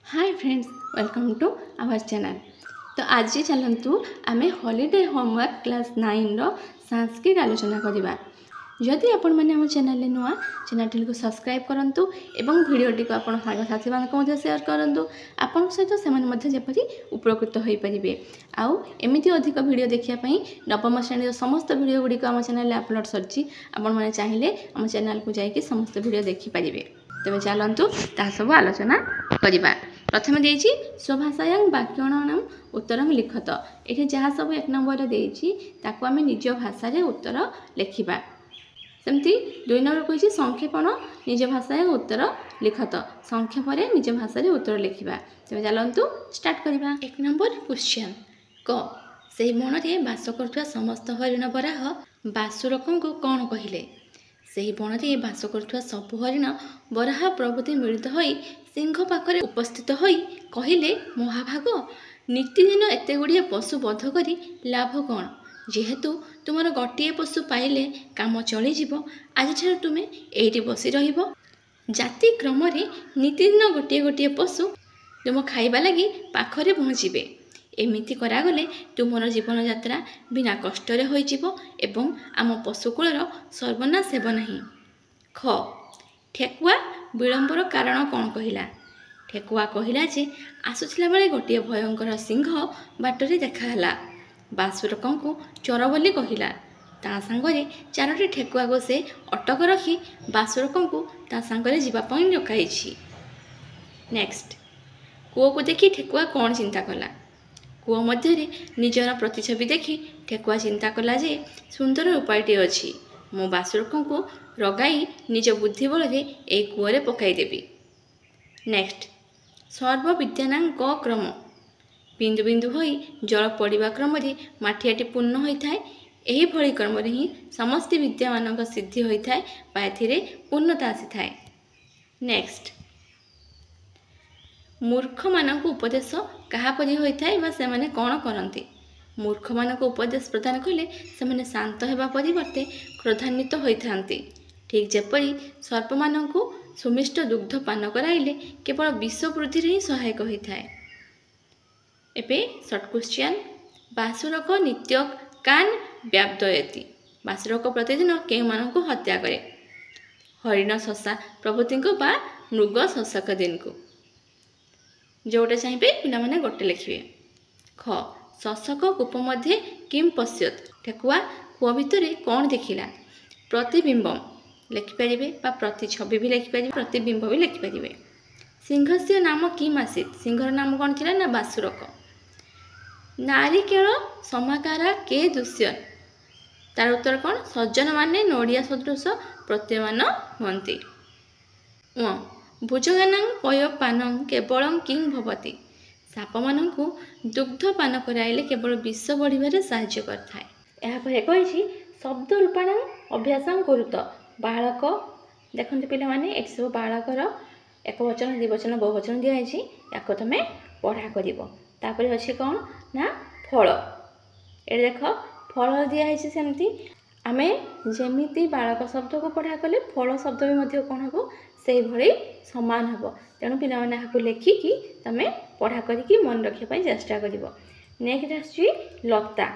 Hi friends, welcome to our channel. तो आज चलतु आम हॉलिडे होमवर्क क्लास 9 रो संस्कृत आलोचना करवा। जदि आपण मैंने आम चैनल नुआ चैनल को सब्सक्राइब करूँ और भिडियोटी को आप सांगसाथी मानक सेयार करूँ। आपण सहित से उपकृत हो पारे। आउ एमती अधिक भिडियो देखापी नवम श्रेणी समस्त भिडियो गुड़िक आम चैनल अपलोड सर आपने चाहिए आम चैनल को जाकि समस्त भिडियो देखिपारे। तेज चलतु ता सब आलोचना करवा। प्रथम देछि स्वभाषायां वाक्याणाम उत्तरम लिखत। ये जहाँ सब 1 नंबर देछि ताको आमे निज भाषा रे उत्तर लिखिबा। सेमती 2 नंबर कहि संक्षेपण निज भाषा उत्तर लिखत। संक्षेप रे निज भाषा रे उत्तर लिखिबा। तेज चलतु स्टार्ट करवा। 1 नंबर क्वेश्चन क से बन रे बास करथुवा समस्त हरिण बराह बासुरकं को कोन कहिले। ସେହି ବଣରେ ବାସ କରୁଥିବା ସବୁ ହରିଣ ବରାହ ପ୍ରଭୃତି ମିଳିତ ହୋଇ ସିଂହ ପାଖରେ ଉପସ୍ଥିତ ହୋଇ କହିଲେ, ମହାଭାଗ, ନିତିଦିନ ଏତେ ଗୁଡ଼ିଏ ପଶୁ ବଧ କରି ଲାଭ କ'ଣ? ଯେହେତୁ ତୁମର ଗୋଟିଏ ପଶୁ ପାଇଲେ କାମ ଚଳିଯିବ, ଆଜିଠାରୁ ତୁମେ ଏଇଠି ବସି ରହିବ। ଜାତି କ୍ରମରେ ନିତିଦିନ ଗୋଟିଏ ଗୋଟିଏ ପଶୁ ତୁମ ଖାଇବା ଲାଗି ପାଖରେ ପହଞ୍ଚିବେ। ଏମିତି କରାଗଲେ ତୁମର ଜୀବନଯାତ୍ରା ବିନା କଷ୍ଟରେ ହୋଇଯିବ ଏବଂ ଆମ ପଶୁକୁଳର ସର୍ବନାଶ ହେବ ନାହିଁ। ଖ ଠେକୁଆ ବିଳମ୍ବର କାରଣ କ'ଣ କହିଲା? ଠେକୁଆ କହିଲା ଯେ ଆସୁଥିଲା ବେଳେ ଗୋଟିଏ ଭୟଙ୍କର ସିଂହ ବାଟରେ ଦେଖାହେଲା। ବାସୁରକଙ୍କୁ ଚୋର ବୋଲି କହିଲା। ତା ସାଙ୍ଗରେ 4ଟି ଠେକୁଆକୁ ସେ ଅଟକ ରଖି ବାସୁରକଙ୍କୁ ତା ସାଙ୍ଗରେ ଯିବା ପାଇଁ ଡକାଇଛି। ନେକ୍ସଟ, କୂଅକୁ ଦେଖି ଠେକୁଆ କ'ଣ ଚିନ୍ତା କଲା? କୂଅ ମଧ୍ୟରେ ନିଜର ପ୍ରତିଛବି ଦେଖି ଠେକୁଆ ଚିନ୍ତା କଲା ଯେ ସୁନ୍ଦର ଉପାୟଟିଏ ଅଛି। ମୁଁ ବାସୁରକଙ୍କୁ ରଗାଇ ନିଜ ବୁଦ୍ଧି ବଳରେ ଏହି କୂଅରେ ପକାଇଦେବି। ନେକ୍ସଟ, ସର୍ବବିଦ୍ୟାନାଙ୍କ କ୍ରମ। ବିନ୍ଦୁ ବିନ୍ଦୁ ହୋଇ ଜଳ ପଡ଼ିବା କ୍ରମରେ ମାଠିଆଟି ପୂର୍ଣ୍ଣ ହୋଇଥାଏ। ଏହିଭଳି କ୍ରମରେ ହିଁ ସମସ୍ତ ବିଦ୍ୟାମାନଙ୍କ ସିଦ୍ଧି ହୋଇଥାଏ ବା ଏଥିରେ ପୂର୍ଣ୍ଣତା ଆସିଥାଏ। ନେକ୍ସଟ, ମୂର୍ଖମାନଙ୍କୁ ଉପଦେଶ କାହାପରି ହୋଇଥାଏ ବା ସେମାନେ କ'ଣ କରନ୍ତି? ମୂର୍ଖମାନଙ୍କୁ ଉପଦେଶ ପ୍ରଦାନ କଲେ ସେମାନେ ଶାନ୍ତ ହେବା ପରିବର୍ତ୍ତେ କ୍ରୋଧାନ୍ୱିତ ହୋଇଥାନ୍ତି। ଠିକ୍ ଯେପରି ସର୍ପମାନଙ୍କୁ ସୁମିଷ୍ଟ ଦୁଗ୍ଧ ପାନ କରାଇଲେ କେବଳ ବିଷ ବୃଦ୍ଧିରେ ହିଁ ସହାୟକ ହୋଇଥାଏ। ଏବେ ସର୍ଟ କ୍ୱେଶ୍ଚିନ୍, ବାସୁରକ ନିତ୍ୟ କାନ୍ ବ୍ୟାପ୍ଦୟତି। ବାସୁରକ ପ୍ରତିଦିନ କେଉଁମାନଙ୍କୁ ହତ୍ୟା କରେ? ହରିଣ, ଶଶା ପ୍ରଭୃତିଙ୍କୁ ବା ମୃଗ ଶୋଷକ ଦିନକୁ। ଯେଉଁଟା ଚାହିଁବେ ପିଲାମାନେ ଗୋଟେ ଲେଖିବେ। ଖ ଶୋଷକ କୂପ ମଧ୍ୟରେ କିମ୍ ପଶ୍ୟତ୍। ଠେକୁଆ କୂଅ ଭିତରେ କ'ଣ ଦେଖିଲା? ପ୍ରତିବିମ୍ବ ଲେଖିପାରିବେ ବା ପ୍ରତିଛବି ବି ଲେଖିପାରିବେ, ପ୍ରତିବିମ୍ବ ବି ଲେଖିପାରିବେ। ସିଂହସ୍ୟ ନାମ କିମ୍ ଆସୀତ୍। ସିଂହର ନାମ କ'ଣ ଥିଲା? ନା ବାସୁରକ। ନାରିକେଳ ସମାକାରା କେ ଦୃଶ୍ୟନ୍। ତାର ଉତ୍ତର କ'ଣ? ସଜ୍ଜନମାନେ ନଡ଼ିଆ ସଦୃଶ ପ୍ରତୀୟମାନ ହୁଅନ୍ତି। ଭୁଜଗାନାଂ ପୟଃପାନଂ କେବଳଂ କିଂ ଭବତି। ସାପମାନଙ୍କୁ ଦୁଗ୍ଧ ପାନ କରାଇଲେ କେବଳ ବିଷ ବଢ଼ିବାରେ ସାହାଯ୍ୟ କରିଥାଏ। ଏହାପରେ କହିଛି ଶବ୍ଦ ରୂପାଣାଂ ଅଭ୍ୟାସଂ କରୁତ। ବାଳକ, ଦେଖନ୍ତୁ ପିଲାମାନେ, ଏଠି ସବୁ ବାଳକର ଏକବଚନ, ଦ୍ୱିବଚନ, ବହୁବଚନ ଦିଆଯାଇଛି। ୟାକୁ ତୁମେ ପଢ଼ା କରିବ। ତାପରେ ଅଛି କ'ଣ? ନା ଫଳ। ଏଠି ଦେଖ ଫଳ ଦିଆହେଇଛି। ସେମିତି ଆମେ ଯେମିତି ବାଳକ ଶବ୍ଦକୁ ପଢ଼ା କଲେ ଫଳ ଶବ୍ଦ ବି ମଧ୍ୟ କ'ଣ ହେବ? ସେଇଭଳି ସମାନ ହେବ। ତେଣୁ ପିଲାମାନେ ଏହାକୁ ଲେଖିକି ତୁମେ ପଢ଼ା କରିକି ମନେ ରଖିବା ପାଇଁ ଚେଷ୍ଟା କରିବ। ନେକ୍ସଟ ଆସୁଛି ଲତା।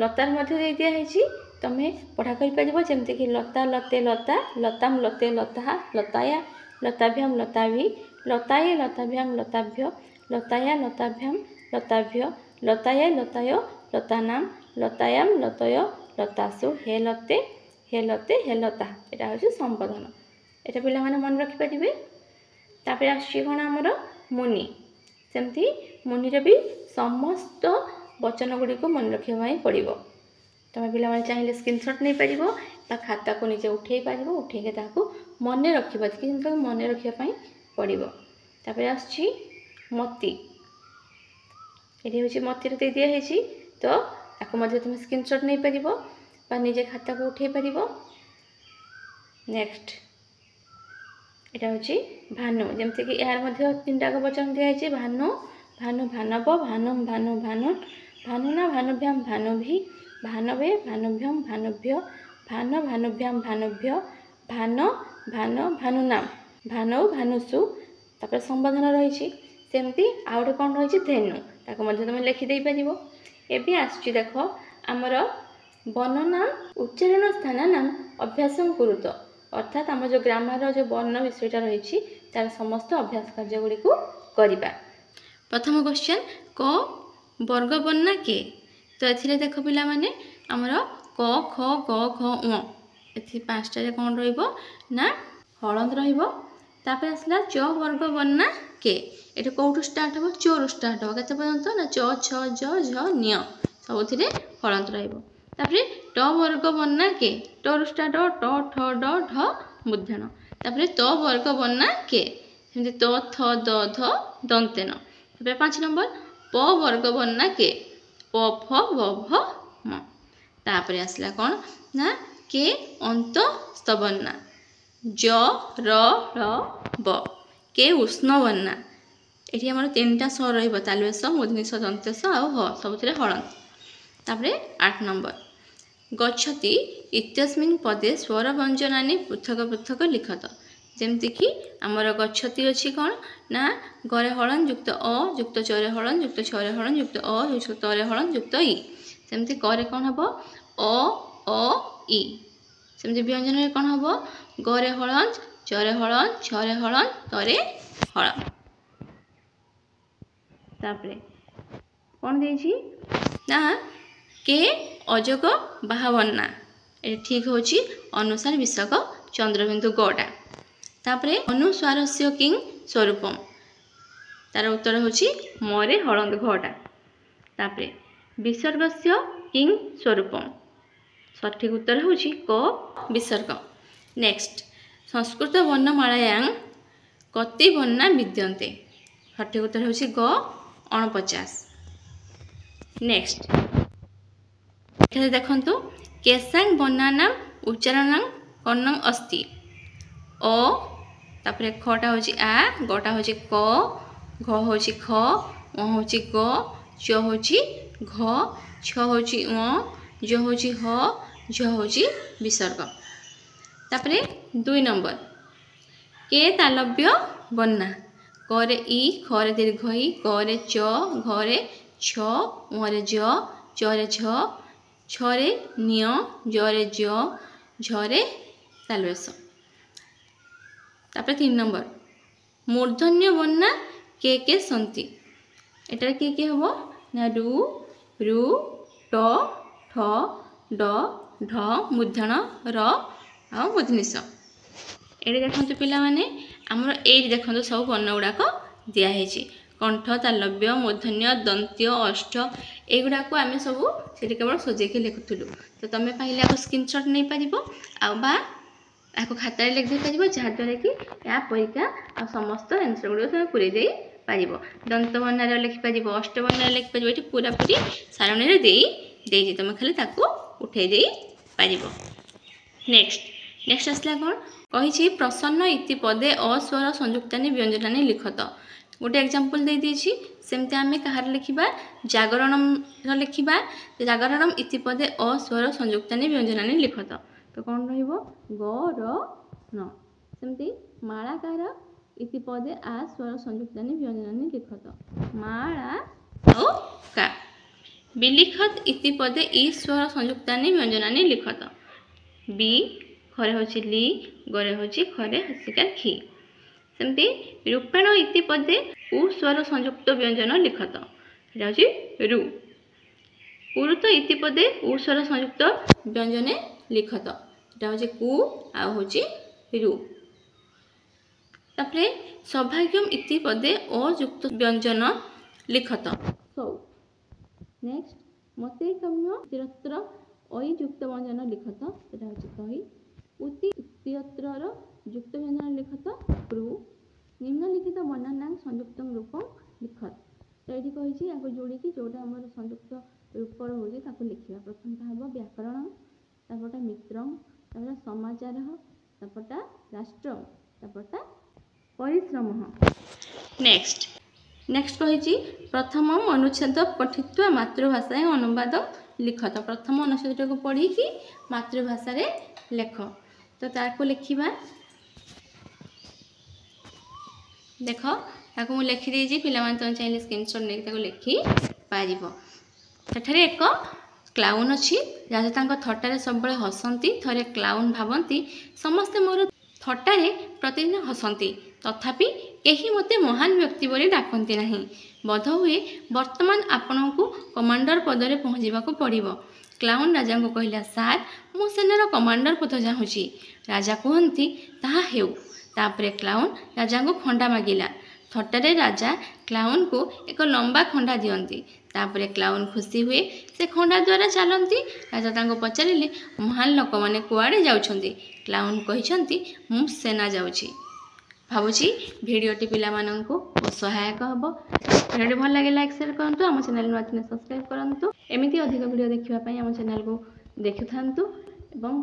ଲତାର ମଧ୍ୟ ଦେଇ ଦିଆହେଇଛି। ତୁମେ ପଢ଼ା କରିପାରିବ ଯେମିତିକି ଲତା, ଲତେ, ଲତା, ଲତାମ୍, ଲତେ, ଲତା, ଲତାୟା, ଲତାଭ୍ୟାମ୍, ଲତାଭି, ଲତାୟେ, ଲତାଭ୍ୟାମ୍, ଲତାଭ୍ୟ, ଲତାୟା, ଲତାଭ୍ୟାମ୍, ଲତାଭ୍ୟ, ଲତାୟେ, ଲତାୟ, ଲତାନାମ୍, ଲତାୟାମ୍, ଲତୟ, ଲତାସୁ, ହେ ଲତେ, ହେ ଲତେ, ହେ ଲତା। ଏଇଟା ହେଉଛି ସମ୍ବୋଧନ। ଏଇଟା ପିଲାମାନେ ମନେ ରଖିପାରିବେ। ତାପରେ ଆସୁଛି କ'ଣ? ଆମର ମୁନି। ସେମିତି ମୁନିର ବି ସମସ୍ତ ବଚନ ଗୁଡ଼ିକୁ ମନେ ରଖିବା ପାଇଁ ପଡ଼ିବ। ତୁମେ ପିଲାମାନେ ଚାହିଁଲେ ସ୍କ୍ରିନଶଟ୍ ନେଇପାରିବ ବା ଖାତାକୁ ନିଜେ ଉଠେଇ ପାରିବ। ଉଠେଇକି ତାହାକୁ ମନେ ରଖିବ, କିନ୍ତୁ ତାକୁ ମନେ ରଖିବା ପାଇଁ ପଡ଼ିବ। ତାପରେ ଆସୁଛି ମତି। ଏଠି ହେଉଛି ମତିର ଦେଇ ଦିଆହେଇଛି। ତ ତାକୁ ମଧ୍ୟ ତୁମେ ସ୍କ୍ରିନଶଟ୍ ନେଇପାରିବ ବା ନିଜେ ଖାତାକୁ ଉଠେଇ ପାରିବ। ନେକ୍ସଟ, ଏଇଟା ହେଉଛି ଭାନୁ। ଯେମିତିକି ଏହାର ମଧ୍ୟ 3ଟା ବଚନ ଦିଆହେଇଛି। ଭାନୁ, ଭାନୁ, ଭାନବ, ଭାନୁମ୍, ଭାନୁ, ଭାନୁନ୍, ଭାନୁନା, ଭାନୁଭ୍ୟାମ୍, ଭାନୁଭି, ଭାନବେ, ଭାନୁଭ୍ୟମ୍, ଭାନୁଭ୍ୟ, ଭାନ, ଭାନୁଭ୍ୟାମ୍, ଭାନୁଭ୍ୟ, ଭାନ, ଭାନ, ଭାନୁନାମ୍, ଭାନଉ, ଭାନୁଷୁ। ତାପରେ ସମ୍ବୋଧନ ରହିଛି। सेमती आउ गोटे कौन रही धेनु ताको तुम लिखिदे पार। एबी आसुची देख आमर वर्ण नाम उच्चारण स्थान नाम अभ्यास कुरुत अर्थात आम जो ग्रामर जो वर्ण विषयटा रही तार समस्त अभ्यास कार्य गुड़ी करवा। प्रथम क्वेश्चन क वर्ग वर्णा के तो ये देख पिला माने आमर क ख ग घ ङ ए पाँचटा कौन रहा हलंद रही आसला च वर्ग वर्णा के ये कौटू स्टार्ट हम चोरु स्टार्ट हम के पर्यंत ना च छ ज झ न्य सबुथिरे हलंत रही। ट वर्ग वर्णा के टरु स्टार्ट हो ट ठ ड ढ मूर्धन त वर्ग वर्णा के सेमती त थ द ध दंतेन। 5 नंबर प वर्ग वर्णा के प फ ब भ म तापर आसला कौन ना के अंत स्तवर्णा ज र ळ ब के उष्ण वर्णा ये आम 3टा स रतालुस मूर्धनिश दंतेश आ सबुथिरे हलंत। तापरे 8 नंबर गच्छति इत्यस्मिन् पदे स्वर व्यंजनानि पृथक पृथक लिखत जमती कि आमर गच्छति अच्छी कौन ना गरे हलन युक्त अ युक्त चरे हलन युक्त छरे हलन युक्त अ युक्त तरे हलन युक्त इ सेमती करे कौन हम अ इ सेमती व्यंजन कौन हम गरे हलन चरे हलन छरे हलन तरे हलन। तापरे कौन देछि ना के अजग बाहावन्ना ये ठीक होची अनुसार विषक चंद्रबिंदु गटा। तापरे अनुस्वारस्य किंग स्वरूपम तार उत्तर होची मरे हलंद घटा। तापरे विसर्गस्य किंग स्वरूपम सठिक उत्तर होची क विसर्ग। नेक्स्ट संस्कृत वर्णमालायां कति वर्णा विद्यन्ते सठिक उत्तर होची ग 49। नेक्स्ट देखंतु केसांग वर्णानां उच्चारणं कर्णं अस्ति अ तापरे खटा होची आ गटा होची क घ होची ख ङ होची ग च होची घ छ होची ङ ज होची ह झ होची विसर्ग। तापरे 2 नंबर के तालव्य वर्णा करे इ खरे दीर्घ इ करे च घरे छ ङरे ज चरे झ छरे निय जरे ज झरे तालवेश। तापर 3 नंबर मूर्धन्य वर्णा के सन्ति एटार के हम ना रु रु ट ठ ड ढ मूर्धन र आ मूर्धनिश। ये देखते पिला माने आमर ये देखते सब वर्ण गुड़ाक दिखाई कंठ तालव्य मूर्धन्य दंत्य अष्ट एगुड़ा को आम सब से केवल सजेक लिखुलु तो तुम्हें पाइले आप स्क्रीनशॉट नहीं पार आपको खाता लिखी पार जहाँद्वारा कि या परीक्षा आ समस्त आंसर गुड़ तुम पूरे दे पार दंत वर्णार लिखिपार अष्ट वर्णार लिखिपार ये पूरा पूरी सारणी दे तुम खाली उठे दे पार। नेक्स्ट आसला कौन कही प्रसन्न इति पदे अस्वर संयुक्तानि व्यंजनानि लिखत गोटे एग्जांपल दे दीची सेमती आम कहार लिखा जागरण लिखा जागरणम इति पदे अस्वर संयुक्तानि व्यंजनानि लिखत तो कौन रहिबो ग र न सेमती मालाकार इति पदे आ स्वर संयुक्तानि व्यंजनानि लिखत माला ओ का बिलिखत इति पदे इ स्वर संयुक्तानि व्यंजनानि लिखत बी खरे होची ली गरे होची खरे हसिकार खी सेमती रूपेण इति पदे उ स्वर संयुक्त व्यंजन लिखत हूँ रु पुरुत इति पदे उ स्वर संयुक्त व्यंजने लिखत हूँ कु आ हूँ रु। तापरे सौभाग्यम इति पदे अयुक्त व्यंजन लिखत सौ। नेक्स्ट मते काम्य तिरत्र अयुक्त व्यंजन लिखत हूँ कही उति तिरत्र युक्त व्यंजन लिखत रु निम्नलिखित वर्णानां संयुक्त रूपम लिखत तो ये कही आपको जोड़ी जोटा आम संयुक्त रूप रोचे लिखा प्रथमटा हम व्याकरण तापरटा मित्र तापर समाचार तापरटा राष्ट्र तापरटा परिश्रम। नेक्स्ट कही प्रथम अनुच्छेद पठित्वा मातृभाषा अनुवाद लिखत प्रथम अनुच्छेद को पढ़ी कि मातृभाषा लेख तो ताको लिखा देख ताको मु लिखि देइछि पिलामान तुम चाहिए स्क्रीनशॉट नहीं ताको लिखि पारिबो। सेठारे एक क्लाउन अच्छी जहाँ तांको थट्टारे सब हसती थरे क्लाउन भावती समस्ते मोर थट्टारे प्रतिदिन हसती तथापि केही मते महान व्यक्ति बोली डाकती नहीं। बोध हुए वर्तमान आपण को कमांडर पदरे पहुँचवा पड़ो। क्लाउन राजा को कहला सार मु सेनार कमांडर पद चाहूँगी। राजा कहती ताहा हेउ। तापरे क्लाउन राजा को खंडा मागिला। थट्टारे राजा क्लाउन को एक लंबा खंडा दियंती। तापरे क्लाउन खुशी हुए से खंडा द्वारा चलती। राजा तांको पचारिले महान लोक मैंने कुआड़े जाउछंती। क्लाउन कहिसंती मु सेना जाउछि। भावुची भिडियोटी पिलामानंकु सहायक हम। भिडियो भल लगे लाइक शेयर करंतु। आम चैनल नुआ थिले सब्सक्राइब करंतु। एमिति अधिक भिडियो देखिबा पई आम चैनल को देखुथांतु एवं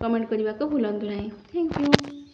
कमेंट करने को भूलंतु नहीं। Thank you.